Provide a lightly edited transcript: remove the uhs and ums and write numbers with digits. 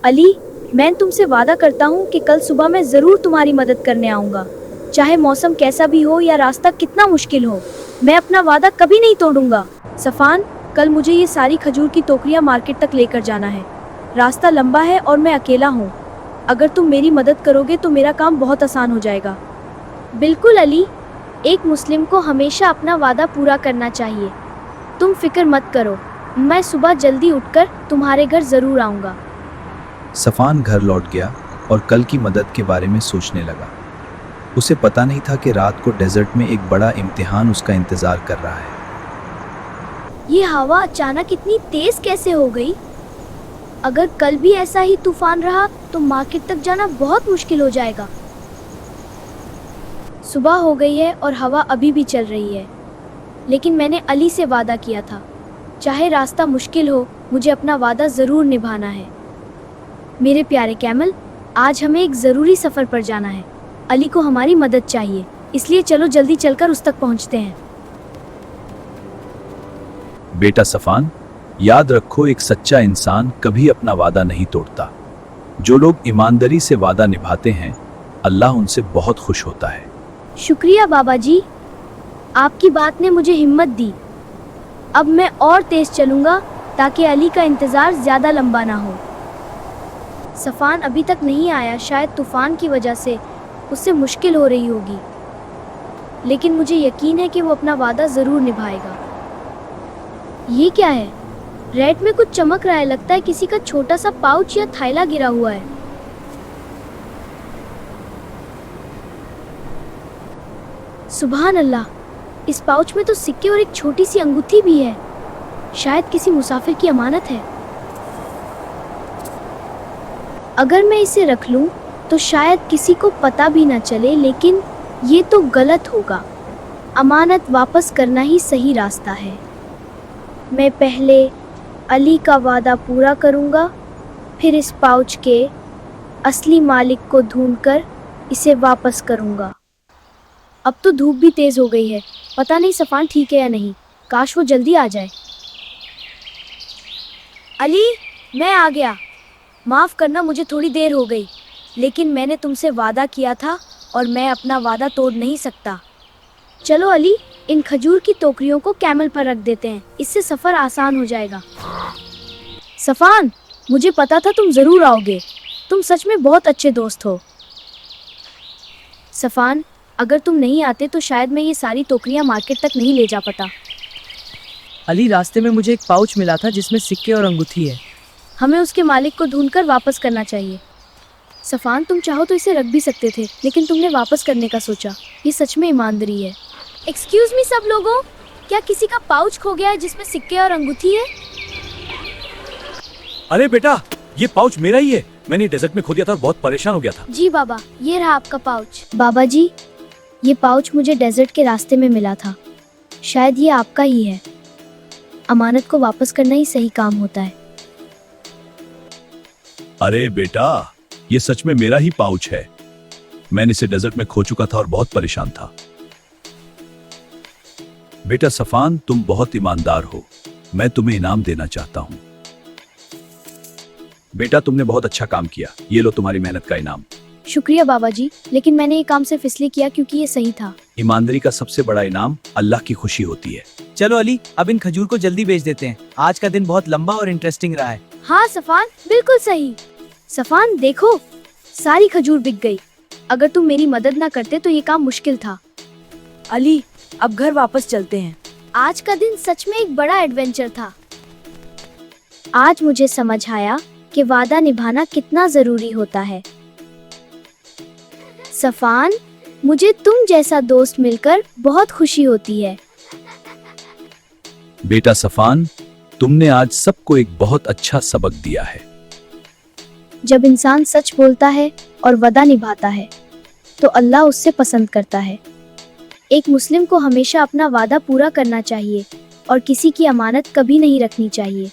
अली, मैं तुमसे वादा करता हूँ कि कल सुबह मैं ज़रूर तुम्हारी मदद करने आऊँगा। चाहे मौसम कैसा भी हो या रास्ता कितना मुश्किल हो, मैं अपना वादा कभी नहीं तोड़ूंगा। सफ़ान, कल मुझे ये सारी खजूर की टोकरियाँ मार्केट तक लेकर जाना है। रास्ता लंबा है और मैं अकेला हूँ। अगर तुम मेरी मदद करोगे तो मेरा काम बहुत आसान हो जाएगा। बिल्कुल अली, एक मुस्लिम को हमेशा अपना वादा पूरा करना चाहिए। तुम फिक्र मत करो, मैं सुबह जल्दी उठकर तुम्हारे घर ज़रूर आऊँगा। सफ़ान घर लौट गया और कल की मदद के बारे में सोचने लगा। उसे पता नहीं था कि रात को डेजर्ट में एक बड़ा इम्तिहान उसका इंतज़ार कर रहा है। ये हवा अचानक इतनी तेज कैसे हो गई? अगर कल भी ऐसा ही तूफान रहा तो मार्केट तक जाना बहुत मुश्किल हो जाएगा। सुबह हो गई है और हवा अभी भी चल रही है, लेकिन मैंने अली से वादा किया था, चाहे रास्ता मुश्किल हो, मुझे अपना वादा ज़रूर निभाना है। मेरे प्यारे कैमल, आज हमें एक ज़रूरी सफ़र पर जाना है। अली को हमारी मदद चाहिए, इसलिए चलो जल्दी चलकर उस तक पहुंचते हैं। बेटा सफ़ान, याद रखो, एक सच्चा इंसान कभी अपना वादा नहीं तोड़ता। जो लोग ईमानदारी से वादा निभाते हैं, अल्लाह उनसे बहुत खुश होता है। शुक्रिया बाबा जी, आपकी बात ने मुझे हिम्मत दी। अब मैं और तेज चलूँगा ताकि अली का इंतज़ार ज़्यादा लंबा ना हो। सफ़ान अभी तक नहीं आया, शायद तूफ़ान की वजह से उससे मुश्किल हो रही होगी, लेकिन मुझे यकीन है कि वो अपना वादा ज़रूर निभाएगा। ये क्या है? रैक में कुछ चमक रहा है, लगता है किसी का छोटा सा पाउच या थैला गिरा हुआ है। सुभान अल्लाह, इस पाउच में तो सिक्के और एक छोटी सी अंगूठी भी है। शायद किसी मुसाफिर की अमानत है। अगर मैं इसे रख लूं तो शायद किसी को पता भी ना चले, लेकिन ये तो गलत होगा। अमानत वापस करना ही सही रास्ता है। मैं पहले अली का वादा पूरा करूंगा, फिर इस पाउच के असली मालिक को ढूंढकर इसे वापस करूंगा। अब तो धूप भी तेज हो गई है, पता नहीं सफ़ान ठीक है या नहीं। काश वो जल्दी आ जाए। अली, मैं आ गया। माफ़ करना, मुझे थोड़ी देर हो गई, लेकिन मैंने तुमसे वादा किया था और मैं अपना वादा तोड़ नहीं सकता। चलो अली, इन खजूर की टोकरियों को कैमल पर रख देते हैं, इससे सफ़र आसान हो जाएगा। सफ़ान, मुझे पता था तुम ज़रूर आओगे। तुम सच में बहुत अच्छे दोस्त हो। सफ़ान, अगर तुम नहीं आते तो शायद मैं ये सारी टोकरियाँ मार्केट तक नहीं ले जा पाता। अली, रास्ते में मुझे एक पाउच मिला था जिसमें सिक्के और अंगूठी है। हमें उसके मालिक को ढूंढकर वापस करना चाहिए। सफ़ान, तुम चाहो तो इसे रख भी सकते थे, लेकिन तुमने वापस करने का सोचा। ये सच में ईमानदारी है। एक्सक्यूज़ मी सब लोगों, क्या किसी का पाउच खो गया है जिसमें सिक्के और अंगूठी है? अरे बेटा, ये पाउच मेरा ही है। मैंने डेजर्ट में खो दिया था और बहुत परेशान हो गया था। जी बाबा, ये रहा आपका पाउच। बाबा जी, ये पाउच मुझे डेजर्ट के रास्ते में मिला था। शायद ये आपका ही है। अमानत को वापस करना ही सही काम होता है। अरे बेटा, ये सच में मेरा ही पाउच है। मैंने इसे डेजर्ट में खो चुका था और बहुत परेशान था। बेटा सफ़ान, तुम बहुत ईमानदार हो। मैं तुम्हें इनाम देना चाहता हूँ। बेटा, तुमने बहुत अच्छा काम किया। ये लो तुम्हारी मेहनत का इनाम। शुक्रिया बाबा जी, लेकिन मैंने ये काम सिर्फ इसलिए किया क्योंकि ये सही था। ईमानदारी का सबसे बड़ा इनाम अल्लाह की खुशी होती है। चलो अली, अब इन खजूर को जल्दी बेच देते हैं। आज का दिन बहुत लंबा और इंटरेस्टिंग रहा है। हाँ सफ़ान, बिल्कुल सही। सफ़ान देखो, सारी खजूर बिक गई। अगर तुम मेरी मदद ना करते तो ये काम मुश्किल था। अली, अब घर वापस चलते हैं। आज का दिन सच में एक बड़ा एडवेंचर था। आज मुझे समझ आया कि वादा निभाना कितना जरूरी होता है। सफ़ान, मुझे तुम जैसा दोस्त मिलकर बहुत खुशी होती है। बेटा सफ़ान, तुमने आज सबको एक बहुत अच्छा सबक दिया है। जब इंसान सच बोलता है और वादा निभाता है तो अल्लाह उससे पसंद करता है। एक मुस्लिम को हमेशा अपना वादा पूरा करना चाहिए और किसी की अमानत कभी नहीं रखनी चाहिए।